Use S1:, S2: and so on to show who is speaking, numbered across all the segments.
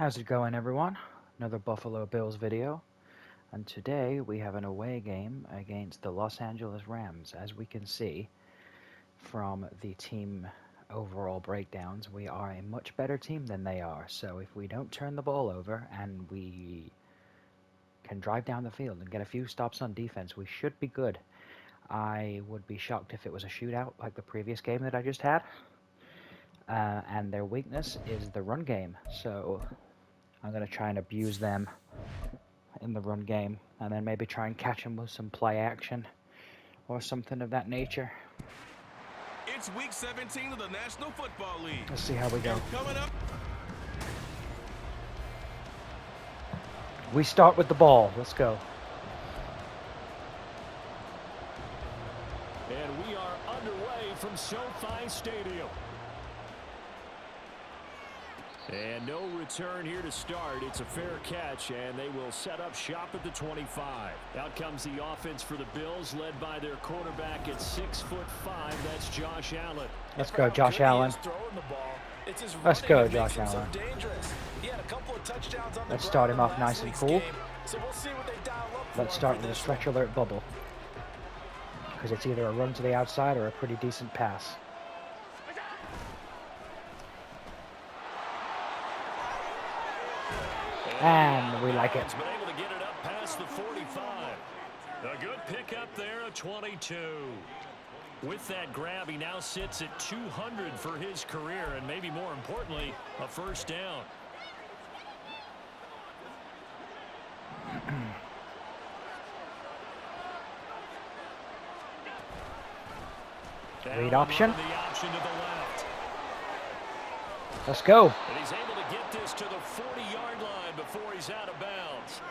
S1: How's it going, everyone? Another Buffalo Bills video, and today we have an away game against the Los Angeles Rams. As we can see from the team overall breakdowns, we are a much better team than they are. So if we don't turn the ball over and we can drive down the field and get a few stops on defense, we should be good. I would be shocked if it was a shootout like the previous game that I just had. And their weakness is the run game, so I'm going to try and abuse them in the run game, and then maybe try and catch them with some play action or something of that nature.
S2: It's week 17 of the National Football League.
S1: Let's see how we go.
S2: Coming up.
S1: We start with the ball. Let's go.
S3: And we are underway from SoFi Stadium. And no return here to start. It's a fair catch, and they will set up shop at the 25. Out comes the offense for the Bills, led by their quarterback at 6'5". That's Josh Allen.
S1: Let's go, Josh Allen. Let's go, Josh Allen. Let's start him off nice and cool. Let's start with a stretch alert bubble, because it's either a run to the outside or a pretty decent pass. And we like it.
S3: Been able to get it up past the 45. A good pickup there, a 22. With that grab, he now sits at 200 for his career, and maybe more importantly, a first down.
S1: Read option.
S3: The option to the left.
S1: Let's go.
S3: And he's able to get this to the 40-yard line before he's out of bounds.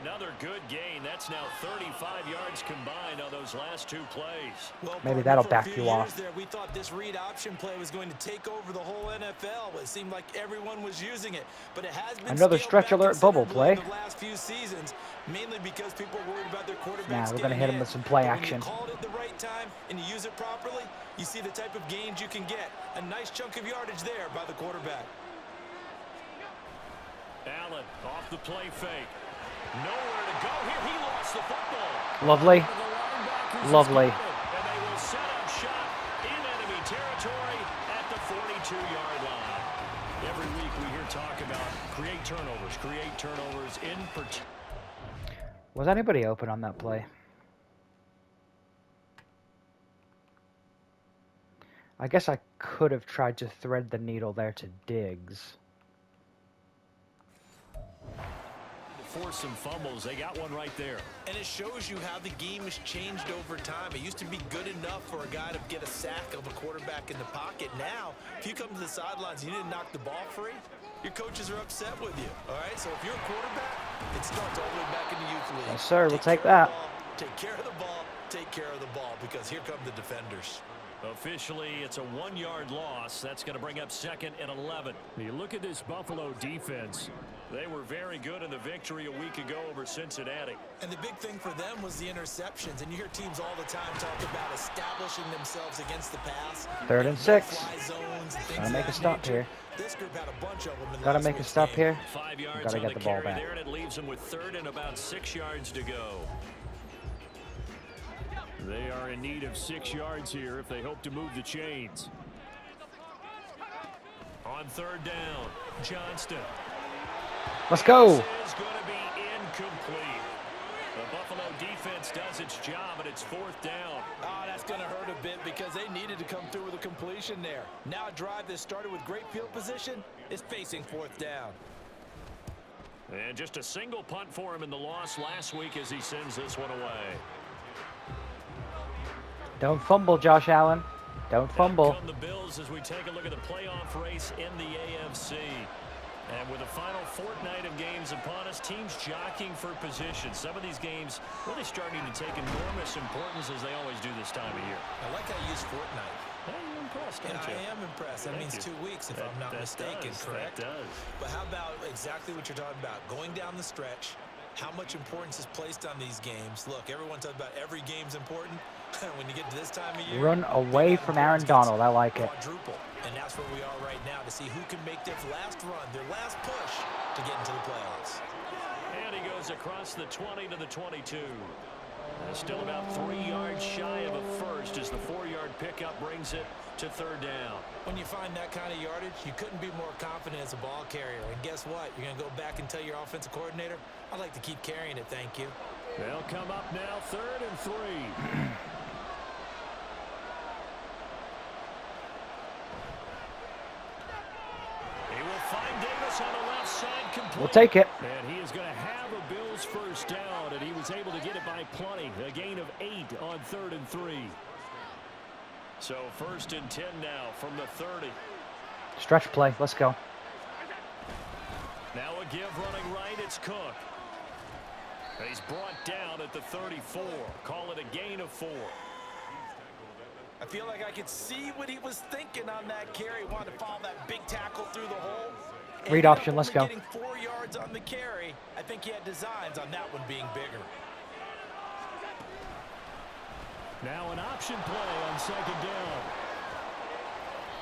S3: Another good gain. That's now 35 yards combined on those last two plays.
S4: Well,
S1: maybe that'll back you off.
S4: There, we thought this read option play was going to take over the whole NFL. It seemed like everyone was using it, but it has been
S1: another stretch alert bubble play.
S4: The last few seasons, mainly because people were worried about their quarterbacks.
S1: Now we're going to hit him with some play action.
S4: When you call it at the right time and you use it properly, you see the type of gains you can get. A nice chunk of yardage there by the quarterback.
S3: Allen off the play fake. Nowhere to go here. He lost the football.
S1: Lovely. Lovely.
S3: And they will set up shop in enemy territory at the 42-yard line. Every week we hear talk about create turnovers in particular.
S1: Was anybody open on that play? I guess I could have tried to thread the needle there to Diggs.
S3: Force some fumbles. They got one right there.
S4: And it shows you how the game has changed over time. It used to be good enough for a guy to get a sack of a quarterback in the pocket. Now, if you come to the sidelines and you didn't knock the ball free, your coaches are upset with you. All right? So if you're a quarterback, it starts all the way back in the youth league.
S1: Yes, sir. We'll take that.
S4: Take care of the ball. Take care of the ball, because here come the defenders.
S3: Officially, it's a 1-yard loss. That's going to bring up 2nd and 11. You look at this Buffalo defense. They were very good in the victory a week ago over Cincinnati.
S4: And the big thing for them was the interceptions. And you hear teams all the time talk about establishing themselves against the pass.
S1: 3rd and 6. Gotta make a stop here.
S4: This group had a bunch of them.
S1: Gotta make a stop here.
S3: 5 yards
S1: Gotta
S3: on
S1: get the ball
S3: carry
S1: back.
S3: there, and it leaves them with 3rd and about 6 yards to go. They are in need of 6 yards here if they hope to move the chains. On 3rd down, Johnston.
S1: Let's go.
S3: This is going to be incomplete. The Buffalo defense does its job, and it's 4th down.
S4: Oh, that's going to hurt a bit, because they needed to come through with a completion there. Now a drive that started with great field position is facing 4th down.
S3: And just a single punt for him in the loss last week as he sends this one away.
S1: Don't fumble, Josh Allen. Don't fumble.
S3: Come the Bills as we take a look at the playoff race in the AFC. And with the final fortnight of games upon us, teams jockeying for position. Some of these games really starting to take enormous importance, as they always do this time of year.
S4: I like how you use fortnight.
S3: Hey, you're impressed, aren't you?
S4: I am impressed. That means 2 weeks, if I'm not mistaken, correct?
S3: That does.
S4: But how about exactly what you're talking about? Going down the stretch, how much importance is placed on these games. Look, everyone talks about every game's important. When you get to this time of year,
S1: run away from Aaron Donald. I like it.
S4: Quadruple. And that's where we are right now, to see who can make their last run, their last push to get into the playoffs.
S3: And he goes across the 20 to the 22. Still about 3 yards shy of a first as the 4-yard pickup brings it to third down.
S4: When you find that kind of yardage, you couldn't be more confident as a ball carrier. And guess what? You're going to go back and tell your offensive coordinator, I'd like to keep carrying it, thank you.
S3: They'll come up now, 3rd and 3. He will find Davis on the left side, complete.
S1: We'll take it.
S3: And he is going to have a Bills first down, and he was able to get it by plenty. A gain of 8 on 3rd and 3. So 1st and 10 now from the 30.
S1: Stretch play. Let's go.
S3: Now a give running right. It's Cook. He's brought down at the 34. Call it a gain of 4.
S4: I feel like I could see what he was thinking on that carry. Wanted to follow that big tackle through the hole.
S1: Read option. Let's go.
S4: Getting 4 yards on the carry. I think he had designs on that one being bigger.
S3: Now an option play on 2nd down.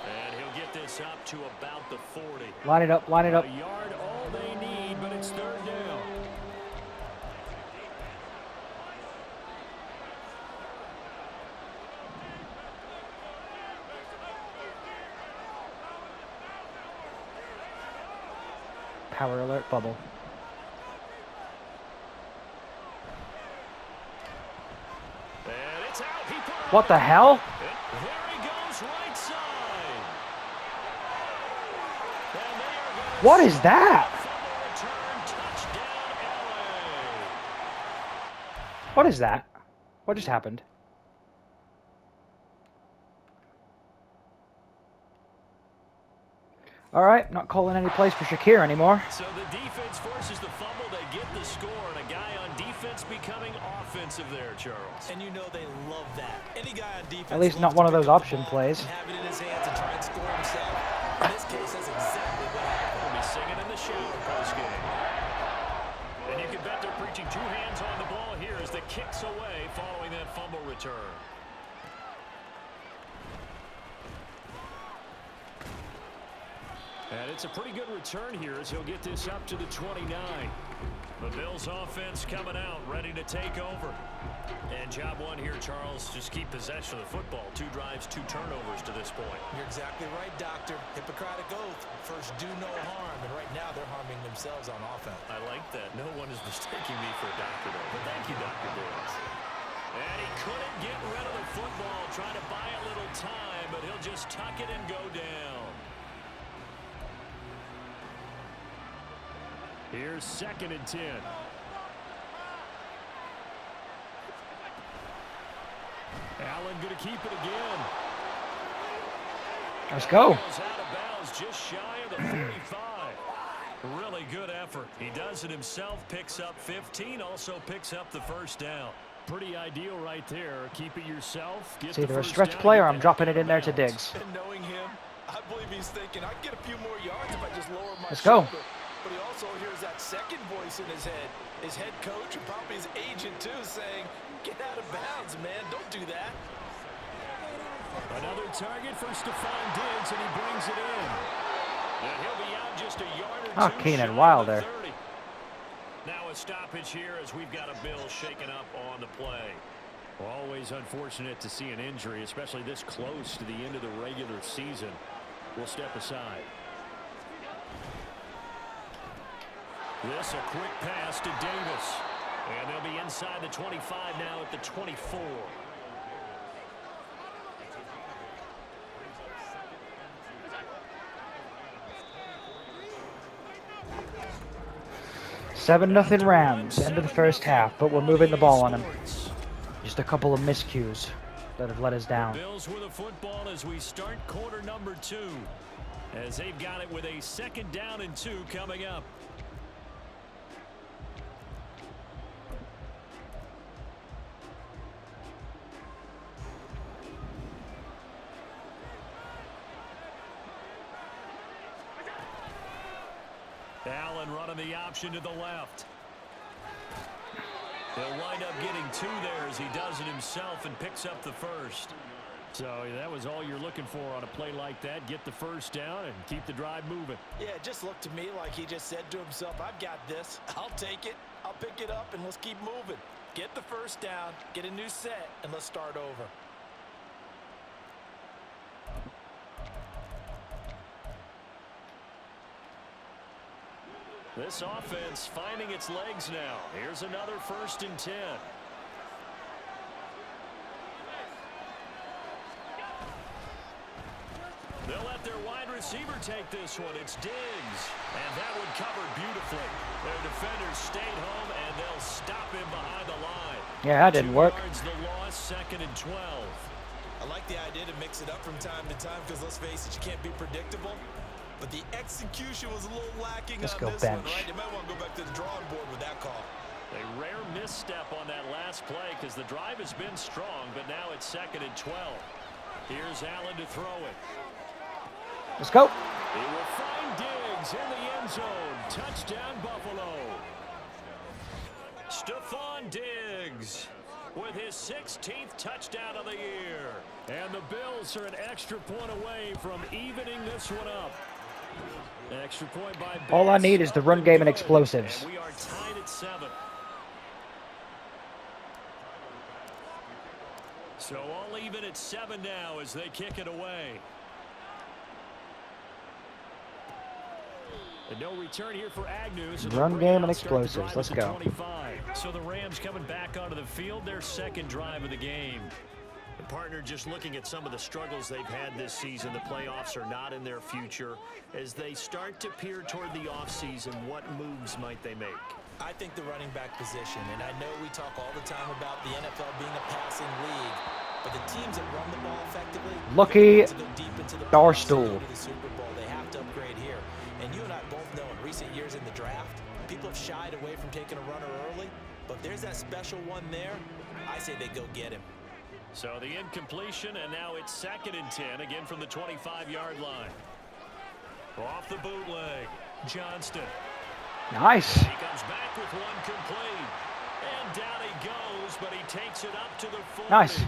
S3: And he'll get this up to about the 40.
S1: Line it up. Line it up.
S3: A yard all they need, but it's 3rd down.
S1: Power alert bubble.
S3: And it's out. He put it
S1: What the
S3: away.
S1: hell?
S3: And there he goes, right side. And they are gonna
S1: What is that?
S3: fumble return, touchdown, LA.
S1: What is that? What just happened? All right, not calling any plays for Shakir anymore.
S3: So the defense forces the fumble. They get the score, and a guy on defense becoming offensive there, Charles.
S4: And you know they love that. Any guy on defense
S1: At least
S4: loves
S1: not
S4: to
S1: one of
S4: pick
S1: those
S4: up the
S1: option
S4: ball
S1: plays.
S4: and have it in his hands and try and score himself. In this case, that's exactly what happened.
S3: We'll be singing in the shower post-game. And you can bet they're preaching 2 hands on the ball here as the kicks away following that fumble return. And it's a pretty good return here as he'll get this up to the 29. The Bills offense coming out, ready to take over. And job one here, Charles, just keep possession of the football. 2 drives, 2 turnovers to this point.
S4: You're exactly right, Doctor. Hippocratic oath. First, do no harm. And right now, they're harming themselves on offense.
S3: I like that. No one is mistaking me for a doctor, though. But thank you, Dr. Davis. And he couldn't get rid of the football, trying to buy a little time, but he'll just tuck it and go down. Here's 2nd and 10. Allen going to keep it again.
S1: Let's go.
S3: Goes out of bounds just shy of the 45. Really good effort. He does it himself, picks up 15, also picks up the first down. Pretty ideal right there. Keep it yourself. Get
S1: It's
S3: the
S1: either a
S3: first
S1: stretch
S3: down,
S1: play or
S3: get
S1: I'm
S3: the
S1: dropping
S3: heck
S1: it
S3: out
S1: in there
S3: of
S1: to
S3: bounds.
S1: Diggs.
S4: And knowing him, I believe he's thinking, I can get a few more yards if I just lower my
S1: Let's go.
S4: shoulder. But he also hears that second voice in his head. His head coach and probably his agent, too, saying, get out of bounds, man. Don't do that.
S3: Another target for Stephon Diggs, and he brings it in. And he'll be out just a yard or 2
S1: Oh, Keenan
S3: shy
S1: Wild
S3: of the
S1: there.
S3: 30. Now a stoppage here as we've got a Bill shaken up on the play. Always unfortunate to see an injury, especially this close to the end of the regular season. We'll step aside. This a quick pass to Davis. And they'll be inside the 25 now at the 24.
S1: Seven nothing Rams. End of the first half, but we're moving the ball on them. Just a couple of miscues that have let us down.
S3: Bills with the football as we start quarter number 2. As they've got it with a 2nd down and 2 coming up. Allen running the option to the left. He'll wind up getting 2 there as he does it himself and picks up the first. So that was all you're looking for on a play like that. Get the first down and keep the drive moving.
S4: Yeah, it just looked to me like he just said to himself, I've got this. I'll take it. I'll pick it up, and let's keep moving. Get the first down, get a new set, and let's start over.
S3: This offense finding its legs now. Here's another 1st and 10. They'll let their wide receiver take this one. It's Diggs. And that one covered beautifully. Their defenders stayed home, and they'll stop him behind the line.
S1: Yeah, that didn't work.
S3: 2 yards the loss, 2nd and 12.
S4: I like the idea to mix it up from time to time because, let's face it, you can't be predictable. But the execution was a little lacking
S1: Let's
S4: on
S1: go
S4: this
S1: bench.
S4: one, right? You might want to go back to the drawing board with that call.
S3: A rare misstep on that last play because the drive has been strong, but now it's 2nd and 12. Here's Allen to throw it.
S1: Let's go.
S3: He will find Diggs in the end zone. Touchdown, Buffalo. Stephon Diggs with his 16th touchdown of the year. And the Bills are an extra point away from evening this one up. Extra point by Bills.
S1: All I need is the run game and explosives.
S3: And we are tied at 7. So all even at 7 now as they kick it away. And no return here for Agnew. So
S1: run game and explosives. Let's go.
S3: 25. So the Rams coming back onto the field, their 2nd drive of the game. The partner, just looking at some of the struggles they've had this season, the playoffs are not in their future. As they start to peer toward the offseason, what moves might they make?
S4: I think the running back position, and I know we talk all the time about the NFL being a passing league, but the teams that run the ball effectively,
S1: Lucky
S4: to go deep into the
S1: Barstool.
S4: to go to the Super Bowl, they have to upgrade here. And you and I both know in recent years in the draft, people have shied away from taking a runner early, but if there's that special one there, I say they go get him.
S3: So the incompletion, and now it's 2nd and 10, again from the 25-yard line. Off the bootleg, Johnston.
S1: Nice.
S3: He comes back with one complete. And down he goes, but he takes it up to the 40.
S1: Nice.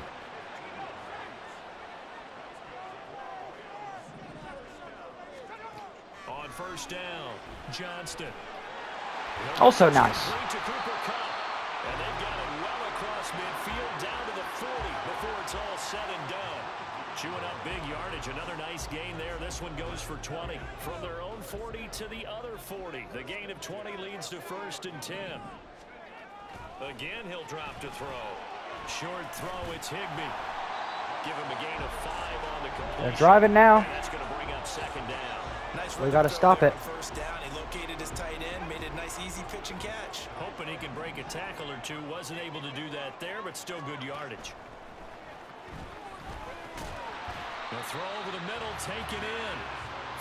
S3: On 1st down, Johnston.
S1: Also nice.
S3: To Cooper Kupp. And they've got it well across midfield down to the 40 before it's all said and done. Chewing up big yardage. Another nice gain there. This one goes for 20. From their own 40 to the other 40. The gain of 20 leads to 1st and 10. Again, he'll drop to throw. Short throw, it's Higbee. Give him a gain of 5 on the completion.
S1: They're driving now.
S3: And that's going to bring up 2nd down.
S4: Nice
S1: We got to stop it.
S4: First down, he located his tight end, made it a nice easy pitch and catch.
S3: Hoping he can break a tackle or two. Wasn't able to do that there, but still good yardage. The throw over the middle, taken in.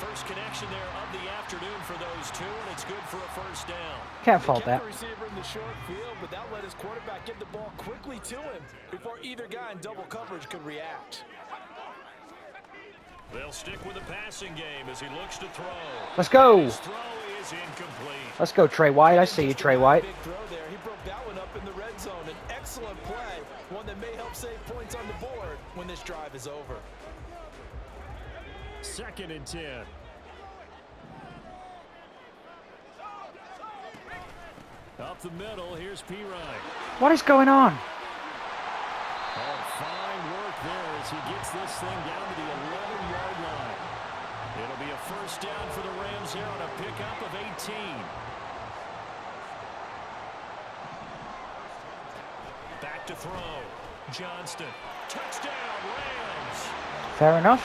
S3: First connection there of the afternoon for those two, and it's good for a 1st down.
S1: Can't fault that.
S4: The receiver in the short field, but that let his quarterback get the ball quickly to him before either guy in double coverage could react.
S3: They'll stick with the passing game as he looks to throw.
S1: Let's go.
S3: His throw is incomplete.
S1: Let's go, Trey White. I see you, Trey White.
S4: Big throw there. He broke that one up in the red zone. An excellent play, one that may help save points on the board when this drive is over.
S3: 2nd and 10. Up the middle, here's P. Ryan.
S1: What is going on?
S3: Oh, fine work there as he gets this thing down to the 11-yard line. It'll be a 1st down for the Rams here on a pickup of 18. Back to throw. Johnston. Touchdown, Rams.
S1: Fair enough.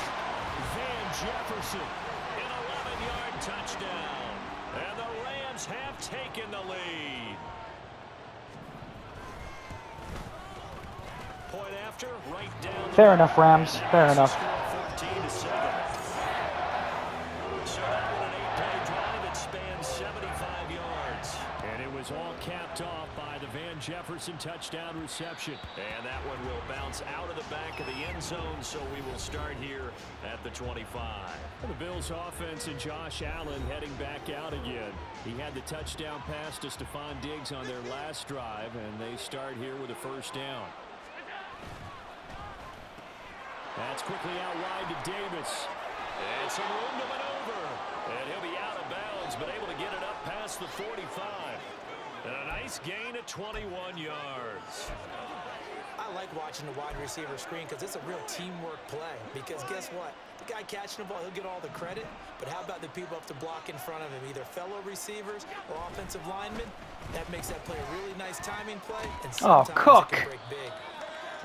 S3: Van Jefferson, an 11-yard touchdown. And the Rams have taken the lead. Point after, right down.
S1: Fair enough, Rams. Fair enough.
S3: 14-7. So that was an 8-play drive that spanned 75 yards. And it was all capped off by the Van Jefferson touchdown reception. And that one will bounce out of the back of the end zone, so we will start here at the 25. The Bills offense and Josh Allen heading back out again. He had the touchdown pass to Stephon Diggs on their last drive, and they start here with a 1st down. That's quickly out wide to Davis. And some room to maneuver. And he'll be out of bounds, but able to get it up past the 45. And a nice gain of 21 yards.
S4: I like watching the wide receiver screen because it's a real teamwork play. Because guess what? The guy catching the ball, he'll get all the credit. But how about the people up to block in front of him, either fellow receivers or offensive linemen? That makes that play a really nice timing play. And sometimes
S1: Cook.
S4: it can break big.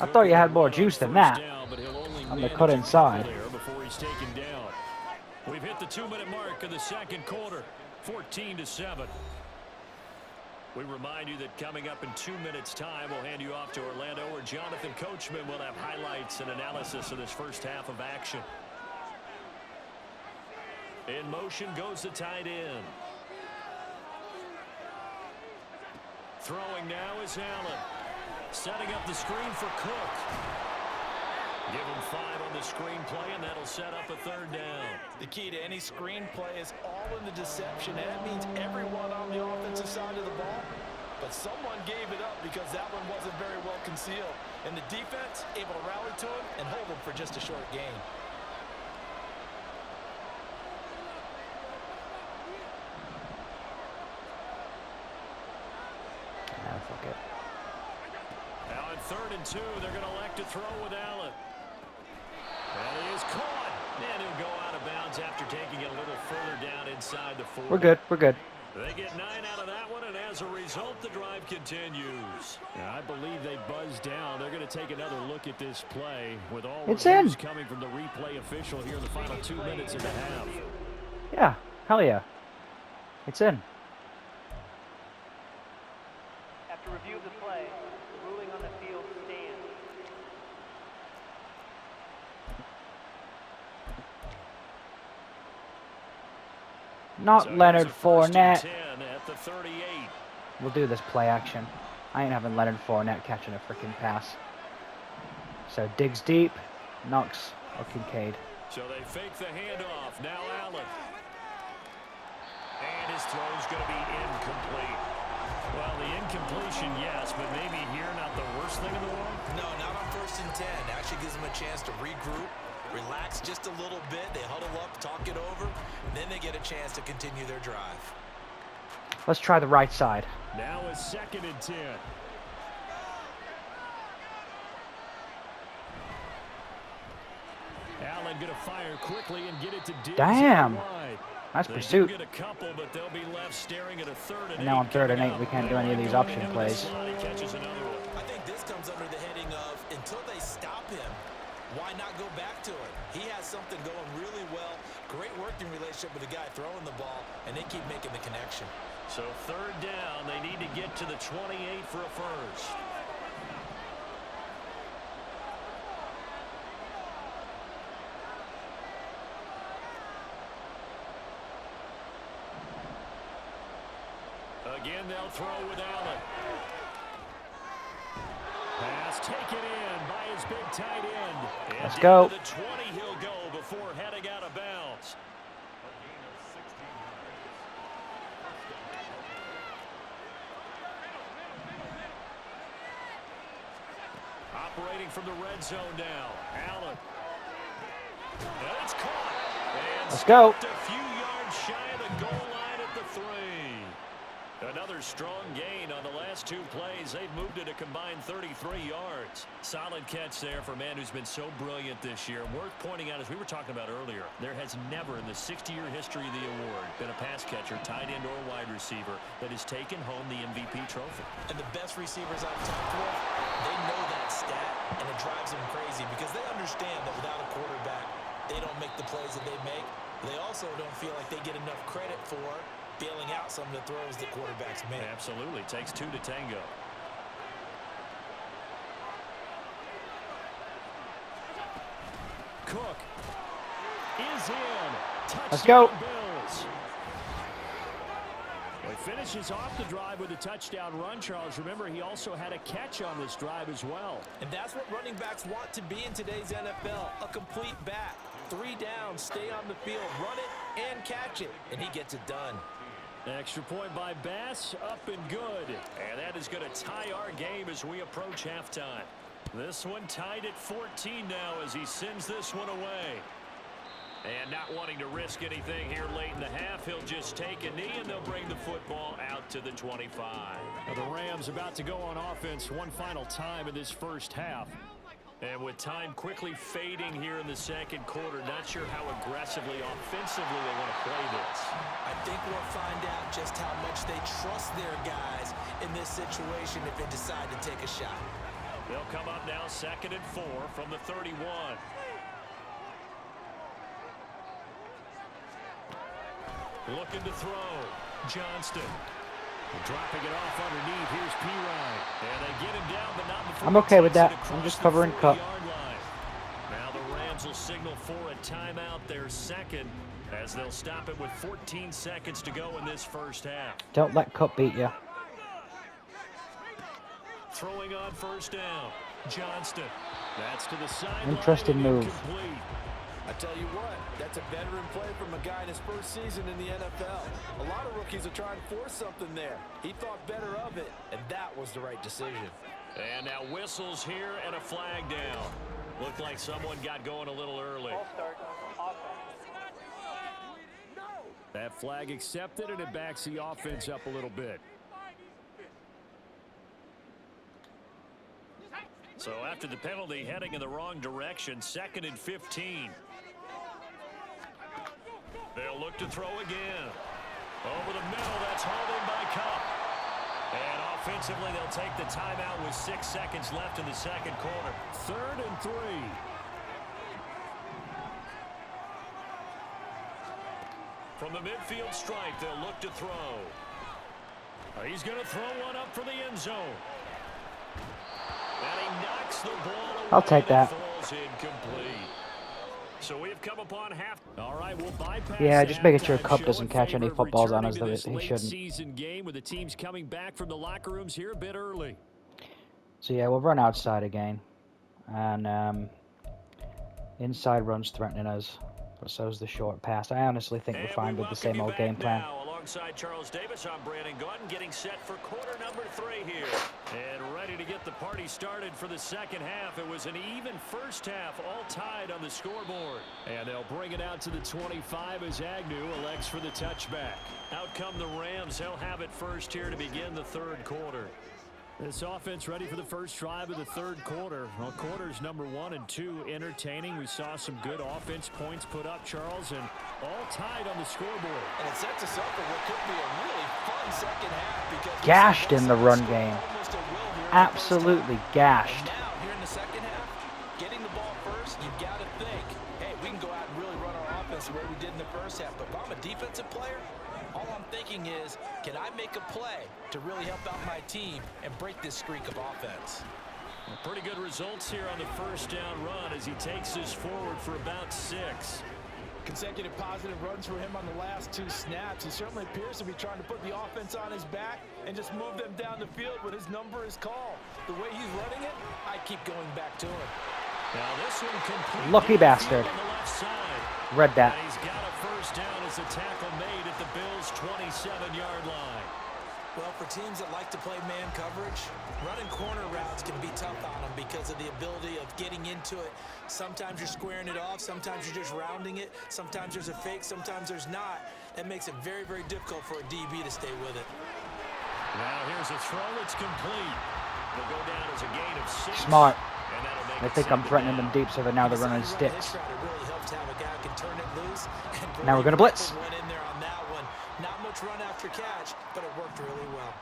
S1: I thought you had more juice than that on the cut inside.
S3: Before he's taken down. We've hit the 2-minute mark of the second quarter, 14-7. We remind you that coming up in 2 minutes' time, we'll hand you off to Orlando, where Jonathan Coachman will have highlights and analysis of this first half of action. In motion goes the tight end. Throwing now is Allen. Setting up the screen for Cook. Give him 5 on the screenplay, and that'll set up a third down.
S4: The key to any screenplay is all in the deception, and that means everyone on the offensive side of the ball. But someone gave it up because that one wasn't very well concealed. And the defense able to rally to him and hold him for just a short gain.
S1: Fuck it.
S3: Now on 3rd and 2, they're going to elect to throw with Allen. And he is caught. And he'll go out of bounds after taking it a little further down inside the 40.
S1: We're good. We're good.
S3: They get 9 out of that one, and as a result, the drive continues. Yeah, I believe they buzzed down. They're going to take another look at this play with all reviews coming from the replay official here in the final 2 minutes of the half.
S1: Yeah. Hell yeah. It's in.
S5: After review of the play, the ruling on the field stands.
S1: Not
S3: So
S1: Leonard
S3: here's a 1st and
S1: Fournette.
S3: 10 at the 38.
S1: We'll do this play action. I ain't having Leonard Fournette catching a freaking pass. So digs deep, Knox or Kincaid.
S3: So they fake the handoff. Now Allen. And his throw's going to be incomplete. Well, the incompletion, yes, but maybe here not the worst thing in the world?
S4: No, not on 1st and 10. Actually gives them a chance to regroup, relax just a little bit. They huddle up, talk it over, then they get a chance to continue their drive.
S1: Let's try the right side.
S3: Now is 2nd and 10. Allen going to fire quickly and get it to Diggs.
S1: Damn.
S3: Wide.
S1: Nice
S3: They
S1: pursuit.
S3: do get a couple, but they'll be left staring at a 3rd
S1: And now on 3rd and 8, we can't do any of these option plays.
S3: He catches another one.
S4: I think this comes under the heading of until they stop him, why not go back to it? He has something going really well. Great working relationship with the guy throwing the ball, and they keep making the connection.
S3: So 3rd down, they need to get to the 28 for a first. Again, they'll throw with Allen. Pass taken in by his big tight end. And
S1: Let's go.
S3: To the 20 he'll go before heading out of bounds. Operating from the red zone now. Allen. And it's caught. And
S1: Let's go.
S3: a few yards shy of the goal line at the 3. Another strong gain on the last 2 plays. They've moved it a combined 33 yards. Solid catch there for a man who's been so brilliant this year. Worth pointing out, as we were talking about earlier, there has never in the 60-year history of the award been a pass catcher, tight end or wide receiver that has taken home the MVP trophy.
S4: And the best receivers I've talked with, they know that stat, and it drives them crazy because they understand that without a quarterback, they don't make the plays that they make. They also don't feel like they get enough credit for bailing out some of the throws the quarterbacks make.
S3: Absolutely. Takes 2 to tango. Cook is in. Touchdown,
S1: Let's go.
S3: Bills. Well, he finishes off the drive with a touchdown run, Charles. Remember, he also had a catch on this drive as well.
S4: And that's what running backs want to be in today's NFL, a complete back. 3 down, stay on the field, run it and catch it, and he gets it done.
S3: Extra point by Bass, up and good. And that is going to tie our game as we approach halftime. This one tied at 14 now as he sends this one away. And not wanting to risk anything here late in the half, he'll just take a knee and they'll bring the football out to the 25.
S6: Now the Rams about to go on offense one final time in this first half.
S3: And with time quickly fading here in the second quarter, not sure how aggressively, offensively they want to play this.
S4: I think we'll find out just how much they trust their guys in this situation if they decide to take a shot.
S3: They'll come up now 2nd and 4 from the 31. Looking to throw. Johnston. Dropping it off underneath. Here's Pirine. And they get him down, but not before
S1: I'm okay with that. I'm just covering Cup.
S3: Now the Rams will signal for a timeout, their second, as they'll stop it with 14 seconds to go in this first half.
S1: Don't let Cup beat you.
S3: Throwing on first down. Johnston. That's to the sideline.
S1: Interesting move.
S3: Incomplete.
S7: I tell you what, that's a veteran play from a guy in his first season in the NFL. A lot of rookies are trying to force something there. He thought better of it, and that was the right decision.
S3: And now whistles here and a flag down. Looked like someone got going a little early.
S5: Ball start. Offense.
S6: That flag accepted, and it backs the offense up a little bit.
S3: So after the penalty, heading in the wrong direction, 2nd and 15. They'll look to throw again. Over the middle, that's hauled in by Cup. And offensively, they'll take the timeout with 6 seconds left in the second quarter.
S6: 3rd and 3.
S3: From the midfield stripe, they'll look to throw. He's going to throw one up for the end zone. And he knocks the ball away.
S1: I'll take that.
S3: Falls incomplete. So we have come upon half.
S6: All right, we'll bypass.
S1: Yeah, just making sure
S6: halftime
S1: Cup
S6: show
S1: doesn't
S6: in
S1: catch any
S6: favor of
S1: footballs on
S6: returning
S1: us
S6: to
S1: that
S6: this
S1: he
S6: late
S1: shouldn't.
S6: season game with the teams coming back from the locker rooms here a bit early.
S1: So yeah, we'll run outside again. And inside runs threatening us. But so's the short pass. I honestly think we're fine with the same old game plan.
S3: Now, alongside Charles Davis, I'm Brandon Gordon, getting set for quarter number 3 here. And ready to get the party started for the second half. It was an even first half, all tied on the scoreboard.
S6: And they'll bring it out to the 25 as Agnew elects for the touchback.
S3: Out come the Rams. They'll have it first here to begin the third quarter.
S6: This offense ready for the first drive of the third quarter. Well, quarters number 1 and 2 entertaining. We saw some good offense points put up, Charles, and all tied on the scoreboard.
S7: And it sets us up for what could be a really fun second half because
S1: Gashed in the run game. Absolutely gashed.
S7: And now, here in the second half, getting the ball first, you've got to think, hey, we can go out and really run our offense the way we did in the first half. But if I'm a defensive player, all I'm thinking is, can I make a play to really help out my team and break this streak of offense?
S3: Well, pretty good results here on the first down run as he takes this forward for about 6.
S7: Consecutive positive runs for him on the last 2 snaps. He certainly appears to be trying to put the offense on his back and just move them down the field when his number is called. The way he's running it, I keep going back to him.
S3: Now this one complete.
S1: Lucky bastard.
S3: On the left side.
S1: Read that.
S3: And he's got a first down as the tackle made at the Bills' 27-yard line.
S4: Well, for teams that like to play man coverage, running corner routes can be tough on them because of the ability of getting into it. Sometimes you're squaring it off. Sometimes you're just rounding it. Sometimes there's a fake. Sometimes there's not. That makes it very, very difficult for a DB to stay with it.
S3: Now here's a throw. It's complete. It'll go down as a gain of 6.
S1: Smart.
S3: And that'll make
S1: They
S3: it
S1: think I'm
S3: 2nd
S1: threatening
S3: down.
S1: them deep, so they're now they're running sticks.
S4: It really helps to have a guy who can turn it loose. And
S1: Now we're gonna blitz.
S4: Went in there on that one. Not much run after catch, but it worked really well.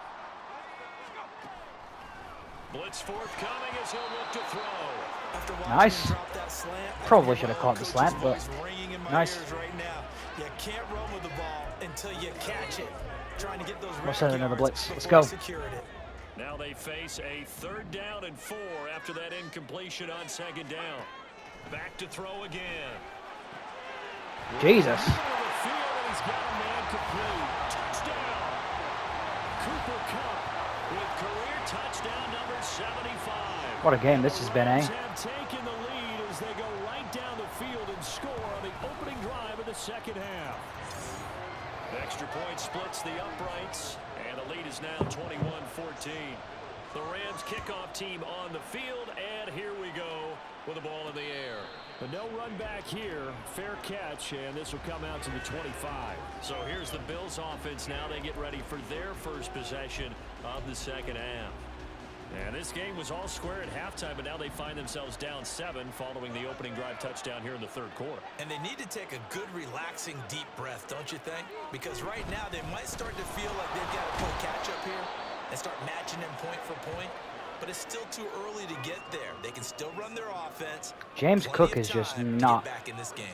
S3: Blitz forthcoming as he'll look to throw.
S4: After watching
S1: Nice.
S4: him drop that slant, I
S1: Probably
S4: think
S1: should have
S4: my
S1: caught the
S4: coach's
S1: slant, but
S4: voice ringing in my
S1: nice.
S4: ears right now. You can't run with the ball until you catch it. Trying to get those
S1: We'll send
S4: red
S1: another
S4: yards
S1: blitz. Let's
S4: before
S1: go.
S4: he secured it.
S3: Now they face a 3rd down and 4 after that incompletion on 2nd down. Back to throw again.
S1: Jesus.
S3: Middle of the field, and he's got a man complete. Touchdown. Cooper Kupp with career touchdown number 75.
S1: What a game this has been, eh?
S6: Rams have taken the lead as they go right down the field and score on the opening drive of the second half.
S3: Extra point splits the uprights, and the lead is now 21-14. The Rams kickoff team on the field, and here we go with the ball in the air.
S6: But no run back here. Fair catch, and this will come out to the 25.
S3: So here's the Bills offense now. They get ready for their first possession of the second half. And this game was all square at halftime, but now they find themselves down 7 following the opening drive touchdown here in the third quarter.
S7: And they need to take a good, relaxing, deep breath, don't you think? Because right now they might start to feel like they've got to play catch-up here and start matching them point for point. But it's still too early to get there. They can still run their offense.
S1: James Cook is just not
S7: back in this game.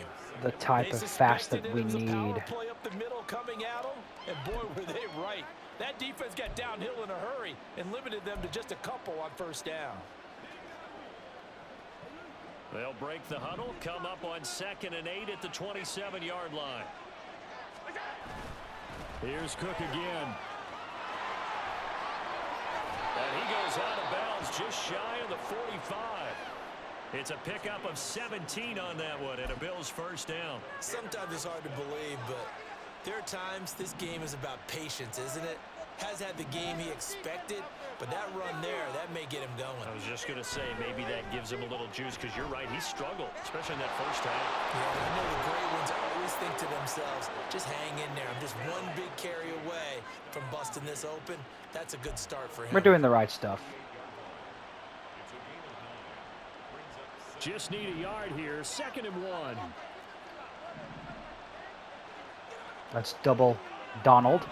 S1: the type of fast that we need.
S8: Play up the middle coming at them, and boy, were they right. That defense got downhill in a hurry and limited them to just a couple on first down.
S3: They'll break the huddle, come up on 2nd and 8 at the 27-yard line.
S6: Here's Cook again.
S3: And he goes out of bounds just shy of the 45. It's a pickup of 17 on that one and a Bills first down.
S7: Sometimes it's hard to believe, but there are times this game is about patience, isn't it? Has had the game he expected, but that run there, that may get him going.
S3: I was just going to say, maybe that gives him a little juice, because you're right, he struggled, especially in that first half.
S7: Yeah, I know the great ones always think to themselves, just hang in there. I'm just one big carry away from busting this open. That's a good start for him.
S1: We're doing the right stuff.
S6: Just need a yard here. 2nd and 1.
S1: Let's double Donald.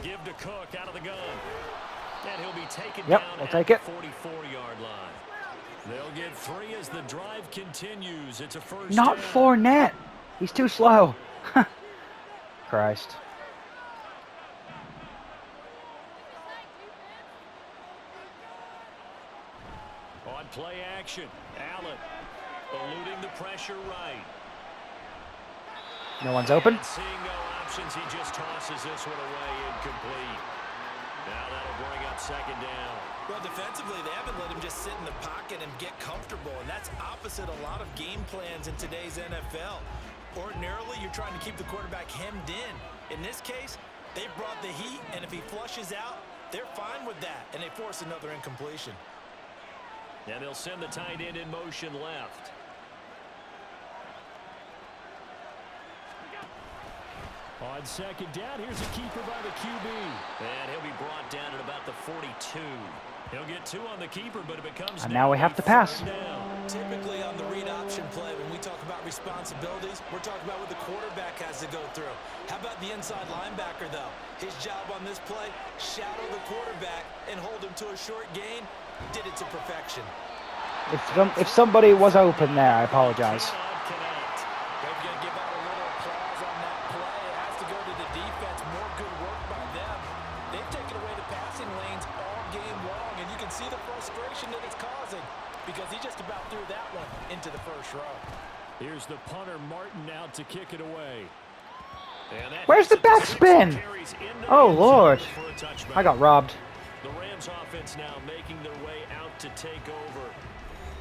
S3: Give to Cook out of the gun. And he'll be taken
S1: Yep,
S3: down
S1: we'll
S3: at
S1: take
S3: the
S1: it.
S3: 44-yard line. They'll get 3 as the drive continues. It's a first
S1: Not
S3: down.
S1: Fournette. He's too slow. Christ.
S3: On play action, Allen eluding the pressure right.
S1: No one's open.
S3: And seeing no options, he just tosses this one away, incomplete. Now that'll bring up 2nd down.
S7: Well, defensively, they haven't let him just sit in the pocket and get comfortable, and that's opposite a lot of game plans in today's NFL. Ordinarily, you're trying to keep the quarterback hemmed in. In this case, they brought the heat, and if he flushes out, they're fine with that, and they force another incompletion.
S3: And they'll send the tight end in motion left.
S6: On 2nd down, here's a keeper by the QB.
S3: And he'll be brought down at about the 42. He'll get 2 on the keeper, but it becomes
S1: And now we have to pass.
S7: Typically on the read option play, when we talk about responsibilities, we're talking about what the quarterback has to go through. How about the inside linebacker, though? His job on this play, shadow the quarterback and hold him to a short gain. Did it to perfection.
S1: If somebody was open there, I apologize.
S8: They're going to give out a little applause on that play. It has to go to the defense. More good work by them. They've taken away the passing lanes all game long, and you can see the frustration that it's causing because he just about threw that one into the first row.
S6: Here's the punter, Martin, out to kick it away.
S1: Where's the backspin? Oh, Lord. I got robbed.
S3: The Rams offense now making their way out to take over.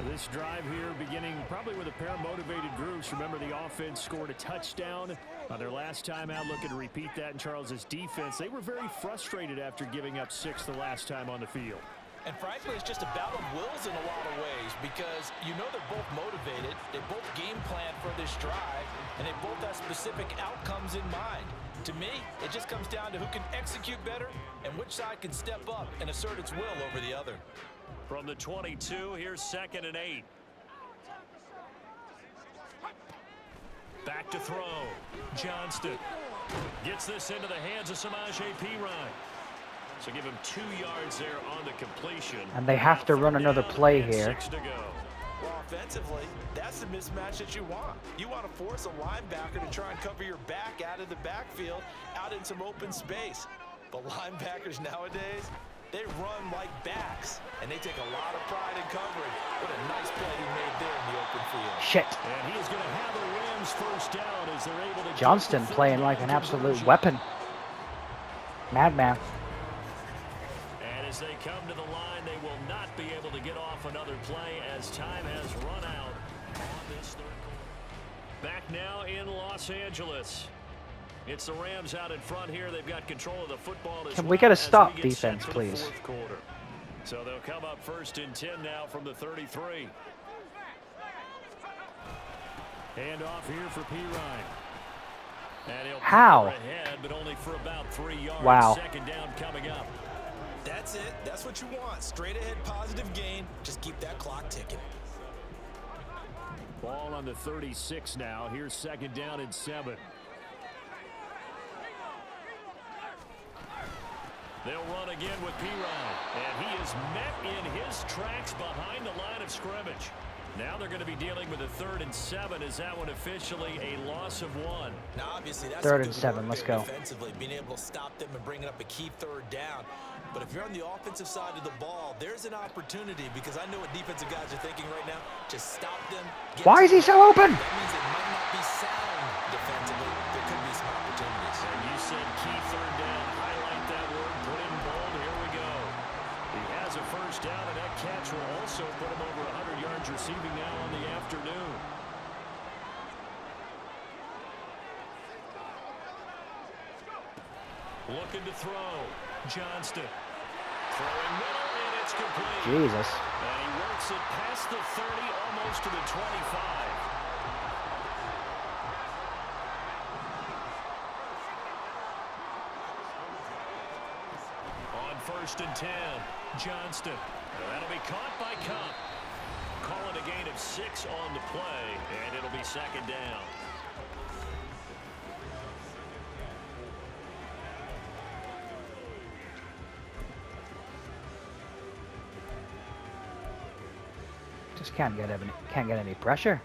S6: This drive here beginning probably with a pair of motivated groups. Remember, the offense scored a touchdown on their last time out. Looking to repeat that in Charles's defense. They were very frustrated after giving up 6 the last time on the field.
S8: And frankly, it's just a battle of wills in a lot of ways because you know they're both motivated. They both game plan for this drive, and they both have specific outcomes in mind. To me, it just comes down to who can execute better and which side can step up and assert its will over the other.
S3: From the 22, here's 2nd and 8. Back to throw. Johnston gets this into the hands of Samaje Perine. So give him 2 yards there on the completion.
S1: And they have to run another play here.
S3: 6 to go.
S8: Well, offensively, that's the mismatch that you want. You want to force a linebacker to try and cover your back out of the backfield, out in some open space. But linebackers nowadays, they run like backs, and they take a lot of pride in covering. What a nice play he made there in the open field.
S1: Shit.
S6: And he is going to have the Rams first down as they're able to...
S1: Johnston playing like an absolute weapon. Madman.
S3: And as they come to the line, they will not be able to get off another play as time has run out on this third quarter. Back now in Los Angeles. It's the Rams out in front here. They've got control of the football.
S1: Can we get a stop defense, please?
S3: So they'll come up 1st and 10 now from the 33. Hand off here for P. Ryan. And he'll
S1: How?
S3: Ahead, but only for about 3 yards.
S1: Wow.
S3: 2nd down coming up.
S4: That's it. That's what you want. Straight ahead, positive gain. Just keep that clock ticking.
S6: Ball on the 36 now. Here's 2nd down and 7. They'll run again with P. Ryan. And he is met in his tracks behind the line of scrimmage. Now they're going to be dealing with a 3rd and 7. Is that one officially a loss of 1?
S4: Now, obviously, that's
S1: 3rd and 7. Let's go.
S4: Defensively, being able to stop them and bringing up a key 3rd down. But if you're on the offensive side of the ball, there's an opportunity, because I know what defensive guys are thinking right now. Just stop them.
S1: Why is he so open?
S4: That means it might not be sound defensively. There could be some opportunities.
S3: And you said key 3rd down. Highlight that word. Put in bold. Here we go. He has a 1st down, and that catch will also put him over 100 yards receiving now on the afternoon. Looking to throw. Johnston. Throwing middle, and it's complete.
S1: Jesus.
S3: And he works it past the 30, almost to the 25. On 1st and 10, Johnston. That'll be caught by Cup. Calling a gain of 6 on the play, and it'll be 2nd down.
S1: Just can't get any pressure.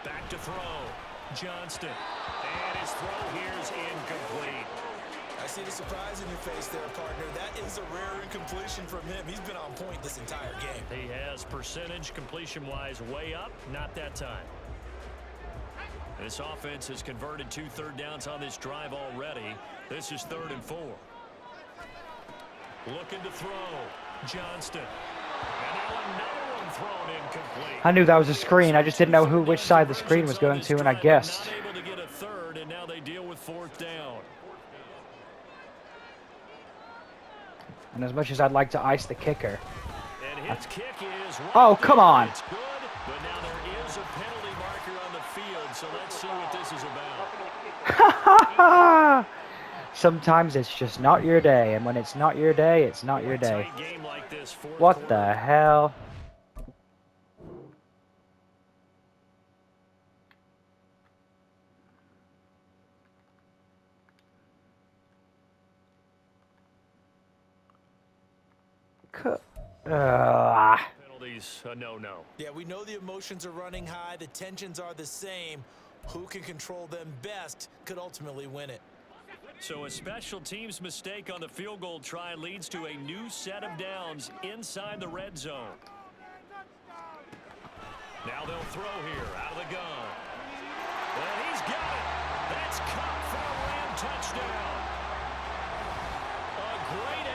S3: Back to throw. Johnston. And his throw here's incomplete.
S4: I see the surprise in your face there, partner. That is a rare incompletion from him. He's been on point this entire game.
S3: He has percentage completion-wise way up. Not that time. This offense has converted 2 3rd downs on this drive already. This is 3rd and 4. Looking to throw. Johnston. And now another one thrown incomplete.
S1: I knew that was a screen. I just didn't know which side the screen was going to, and I guessed.
S3: Not able to get a 3rd, and now they deal with 4th down.
S1: And as much as I'd like to ice the kicker.
S3: And his kick is right.
S1: Oh, come on.
S3: It's good, but now there is a penalty marker on the field, so let's see what this is about.
S1: Sometimes it's just not your day, and when it's not your day, it's not your day. What the hell?
S3: Penalties, no.
S4: Yeah, we know the emotions are running high. The tensions are the same. Who can control them best could ultimately win it.
S3: So a special teams mistake on the field goal try leads to a new set of downs inside the red zone. Now they'll throw here out of the gun. And he's got it. That's Cup for a Ram touchdown.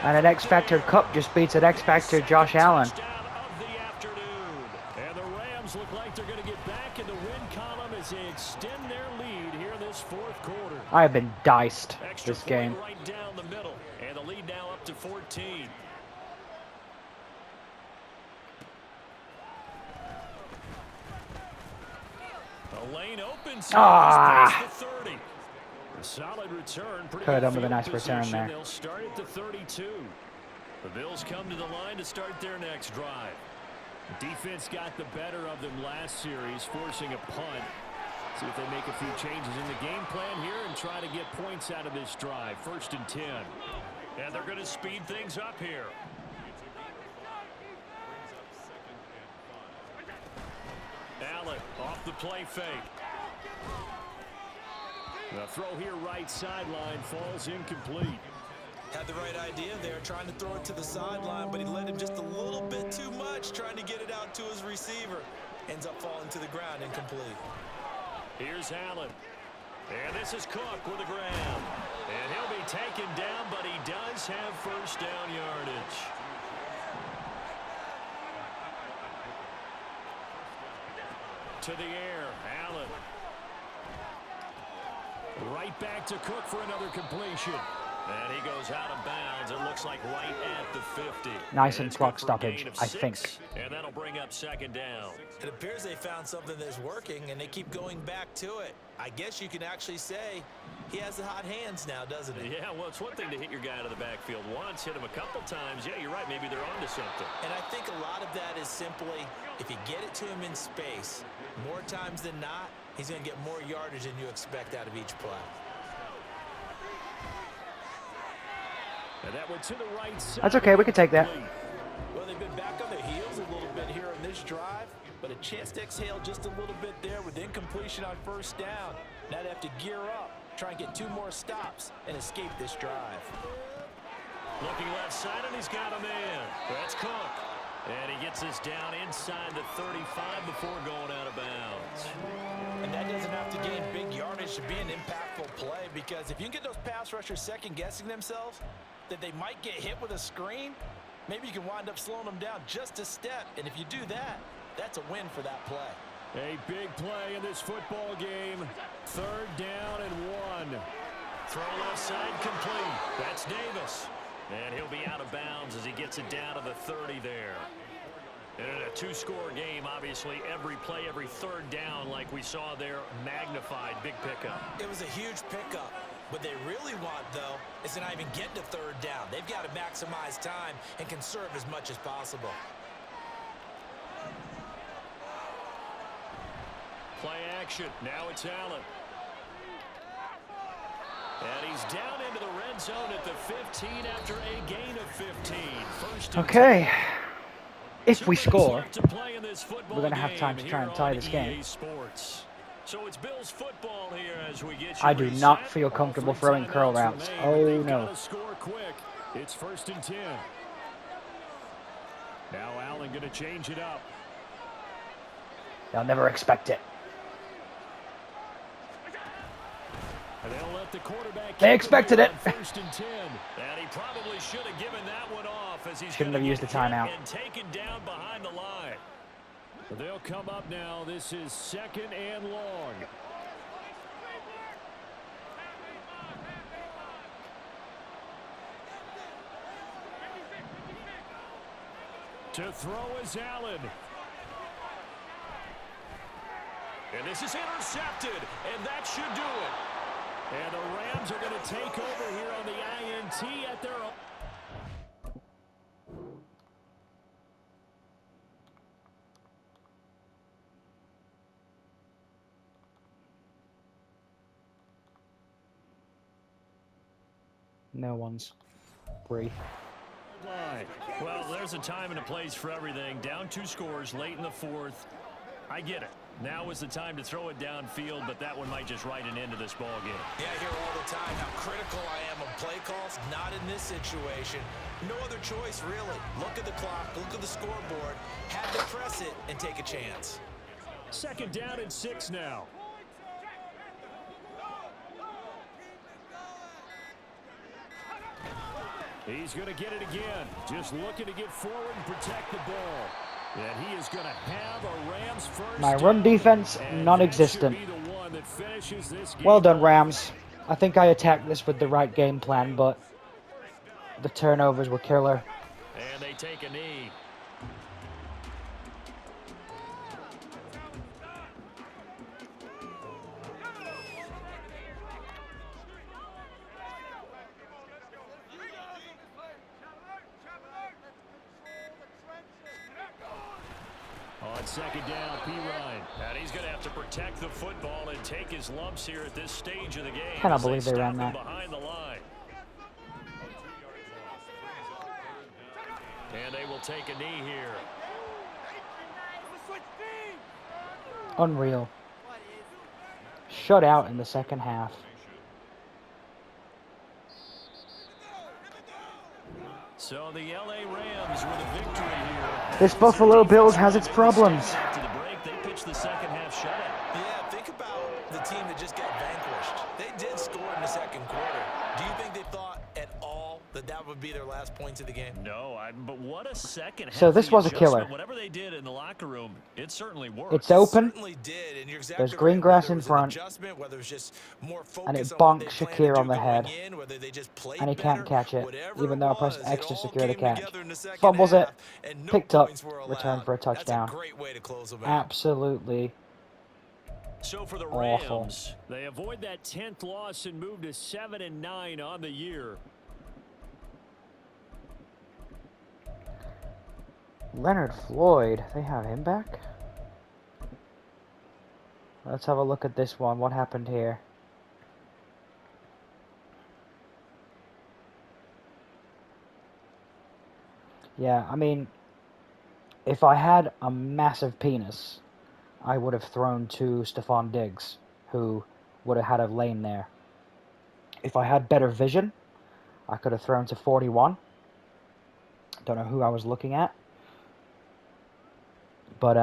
S1: And an X-Factor Cup just beats an X-Factor Josh Allen.
S3: And the Rams look like they're going to get back in the win column as they extend their lead here in this 4th quarter.
S1: I have been diced
S3: Extra
S1: this game.
S3: Right down the middle, and the lead now up to 14. A lane open. The 30. A solid return.
S1: Could have done with a nice return there.
S3: They'll start at the 32. The Bills come to the line to start their next drive.
S6: The defense got the better of them last series, forcing a punt. See if they make a few changes in the game plan here and try to get points out of this drive. 1st and 10.
S3: And they're going to speed things up here. Allen off the play fake.
S6: The throw here right sideline falls incomplete.
S4: Had the right idea there, trying to throw it to the sideline, but he led him just a little bit too much, trying to get it out to his receiver. Ends up falling to the ground, incomplete.
S3: Here's Allen. And this is Cook with a grab. And he'll be taken down, but he does have 1st down yardage.
S6: To the air, Allen. Right back to Cook for another completion. And he goes out of bounds. It looks like right at the 50.
S1: Nice and clock stoppage, I think.
S6: And that'll bring up second down.
S4: It appears they found something that's working, and they keep going back to it. I guess you can actually say he has the hot hands now, doesn't he?
S6: Yeah, well, it's one thing to hit your guy out of the backfield once, hit him a couple times. Yeah, you're right. Maybe they're onto something.
S4: And I think a lot of that is simply if you get it to him in space, more times than not, he's going to get more yardage than you expect out of each play.
S6: And that went to the right side.
S1: That's okay. We can take that.
S4: Well, they've been back on their heels a little bit here on this drive, but a chance to exhale just a little bit there with incompletion on first down. Now they have to gear up, try and get 2 more stops, and escape this drive.
S6: Looking left side, and he's got a man. That's Cook. And he gets this down inside the 35 before going out of bounds.
S4: And that doesn't have to gain big yardage to be an impactful play, because if you can get those pass rushers second-guessing themselves, that they might get hit with a screen, maybe you can wind up slowing them down just a step. And if you do that, that's a win for that play.
S6: A big play in this football game. 3rd down and 1. Throw left side complete. That's Davis. And he'll be out of bounds as he gets it down to the 30 there. And in a 2-score game, obviously, every play, every 3rd down, like we saw there, magnified. Big pickup.
S4: It was a huge pickup. What they really want, though, is to not even get to 3rd down. They've got to maximize time and conserve as much as possible.
S6: Play action. Now it's Allen. And he's down into the red zone at the 15 after a gain of 15. First and
S1: Okay.
S6: 10.
S1: If we score,
S6: we're
S1: going to have time to try and tie this game.
S6: So it's Bills football here as we get
S1: I do not feel comfortable throwing curl routes. Oh no.
S6: Score quick. It's 1st and 10. Now Allen going to change it up.
S1: They'll never expect it.
S6: And they'll let the quarterback.
S1: They expected it.
S6: 1st and 10. And he probably should have given that one off as he's
S1: shouldn't have used the timeout.
S6: And taken down behind the line. They'll come up now. This is 2nd and long. To throw is Allen. And this is intercepted, and that should do it. And the Rams are going to take over here on the INT at their own.
S1: No one's free.
S6: Well, there's a time and a place for everything. Down 2 scores late in the 4th. I get it. Now is the time to throw it downfield, but that one might just write an end to this ball game.
S4: Yeah, I hear all the time how critical I am of play calls. Not in this situation. No other choice, really. Look at the clock, look at the scoreboard. Had to press it and take a chance.
S6: 2nd down and 6 now. He's going to get it again. Just looking to get forward and protect the ball. And he is going to have a Rams first.
S1: My run defense, non-existent. Well done, Rams. I think I attacked this with the right game plan, but the turnovers were killer.
S6: And they take a knee. On 2nd down, P. Ryan. And he's going to have to protect the football and take his lumps here at this stage of the game.
S1: Cannot believe they ran that.
S6: Behind the line. And they will take a knee here.
S1: Unreal. Shut out in the 2nd half.
S6: So the LA Rams with a victory here.
S1: This Buffalo Bills has its problems.
S6: After the break, they pitched the 2nd half shutout.
S4: Yeah, think about the team that just got vanquished. They did score in the 2nd quarter. Do you think they thought at all
S8: that would be their last points of the game.
S3: No, but what a second
S1: So
S3: half
S1: this
S3: the
S1: was a
S3: adjustment.
S1: killer.
S3: Whatever they did in the locker room, it certainly
S1: It's
S3: worked.
S1: open.
S8: Certainly did, and you're
S1: There's
S8: exactly
S1: green
S8: right.
S1: grass
S8: Whether it
S1: in
S8: was an
S1: front,
S8: adjustment, whether it was just more
S1: and
S8: focus
S1: it
S8: on what they
S1: bonks
S8: planned to
S1: Shakir
S8: do
S1: on the
S8: going
S1: head,
S8: in, whether they just played
S1: and he can't
S8: better,
S1: catch it,
S8: whatever
S1: even
S8: it
S1: though I pressed
S8: was,
S1: X
S8: it
S1: to
S8: all
S1: secure the
S8: came
S1: catch.
S8: together in the second
S1: Fumbles it,
S8: half, and no
S1: picked up,
S8: points were
S1: returned
S8: allowed.
S1: for a
S8: That's a
S1: touchdown.
S8: great way to close them out.
S1: Absolutely
S6: So for the
S1: awful.
S6: Rams, they avoid that 10th loss and move to 7-9 on the year.
S1: Leonard Floyd, they have him back? Let's have a look at this one. What happened here? Yeah, I mean, if I had a massive penis, I would have thrown to Stephon Diggs, who would have had a lane there. If I had better vision, I could have thrown to 41. Don't know who I was looking at. But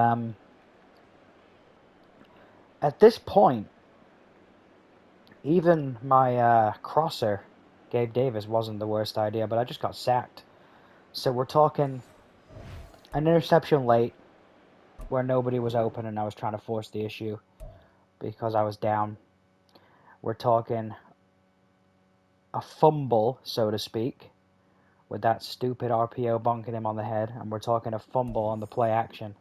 S1: at this point, even my crosser, Gabe Davis, wasn't the worst idea, but I just got sacked. So we're talking an interception late where nobody was open and I was trying to force the issue because I was down. We're talking a fumble, so to speak, with that stupid RPO bonking him on the head, and we're talking a fumble on the play action.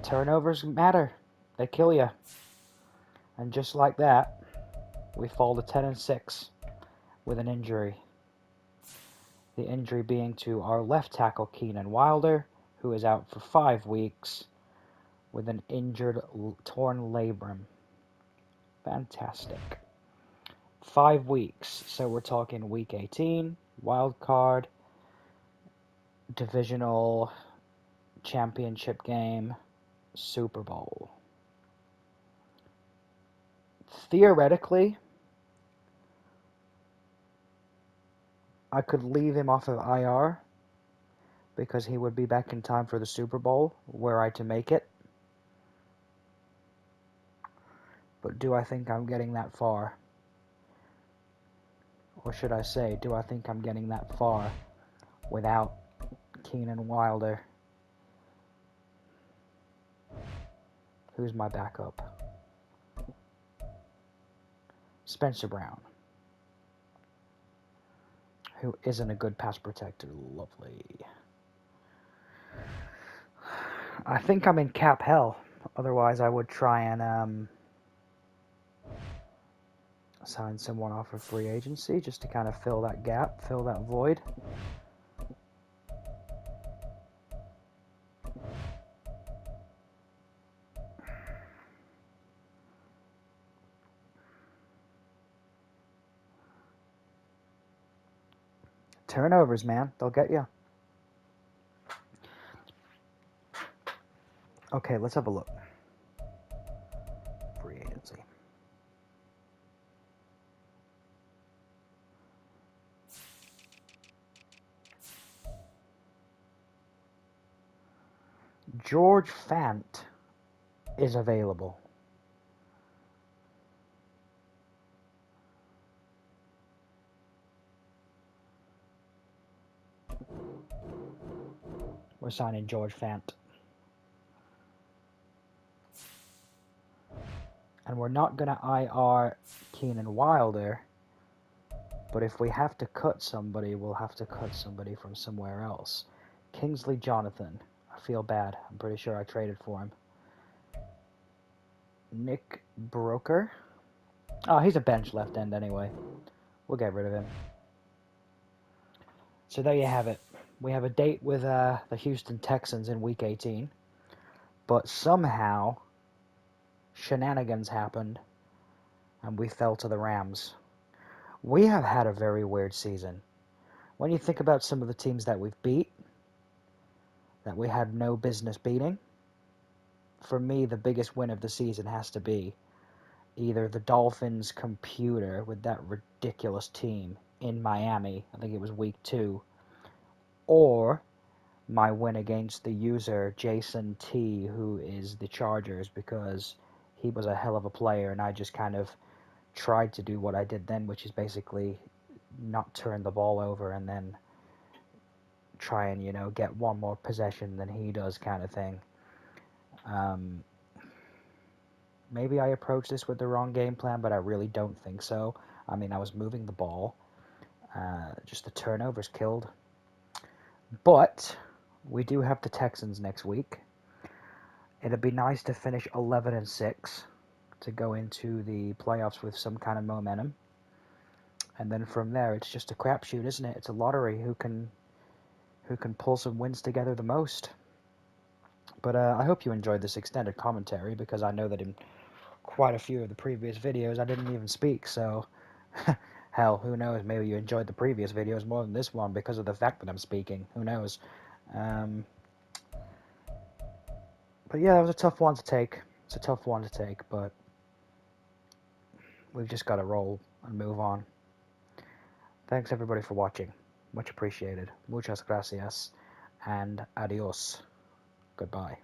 S1: Turnovers matter. They kill you. And just like that, we fall to 10-6 with an injury. The injury being to our left tackle, Keenan Wilder, who is out for 5 weeks with an injured torn labrum. Fantastic. 5 weeks, so we're talking week 18, wild card, divisional championship game, Super Bowl. Theoretically, I could leave him off of IR because he would be back in time for the Super Bowl were I to make it. But do I think I'm getting that far? Or should I say, do I think I'm getting that far without Keenan Wilder? Who's my backup? Spencer Brown, who isn't a good pass protector. Lovely. I think I'm in cap hell. Otherwise, I would try and sign someone off of free agency just to kind of fill that gap, fill that void. Turnovers, man. They'll get you. Okay, let's have a look. Free agency. George Fant is available. We're signing George Fant. And we're not going to IR Keenan Wilder, but if we have to cut somebody, we'll have to cut somebody from somewhere else. Kingsley Jonathan. I feel bad. I'm pretty sure I traded for him. Nick Broker. Oh, he's a bench left end anyway. We'll get rid of him. So there you have it. We have a date with the Houston Texans in Week 18. But somehow, shenanigans happened, and we fell to the Rams. We have had a very weird season. When you think about some of the teams that we've beat, that we had no business beating, for me, the biggest win of the season has to be either the Dolphins' computer with that ridiculous team in Miami, I think it was week 2, or my win against the user Jason T, who is the Chargers, because he was a hell of a player and I just kind of tried to do what I did then, which is basically not turn the ball over and then try and, you know, get one more possession than he does kind of thing. Maybe I approached this with the wrong game plan, but I really don't think so. I mean, I was moving the ball. Just the turnovers killed. But we do have the Texans next week. It'd be nice to finish 11-6 to go into the playoffs with some kind of momentum. And then from there, it's just a crapshoot, isn't it? It's a lottery. Who can pull some wins together the most? But I hope you enjoyed this extended commentary, because I know that in quite a few of the previous videos I didn't even speak, so hell, who knows, maybe you enjoyed the previous videos more than this one because of the fact that I'm speaking, who knows. But yeah, it was a tough one to take. It's a tough one to take, but we've just got to roll and move on. Thanks everybody for watching. Much appreciated. Muchas gracias and adios. Goodbye.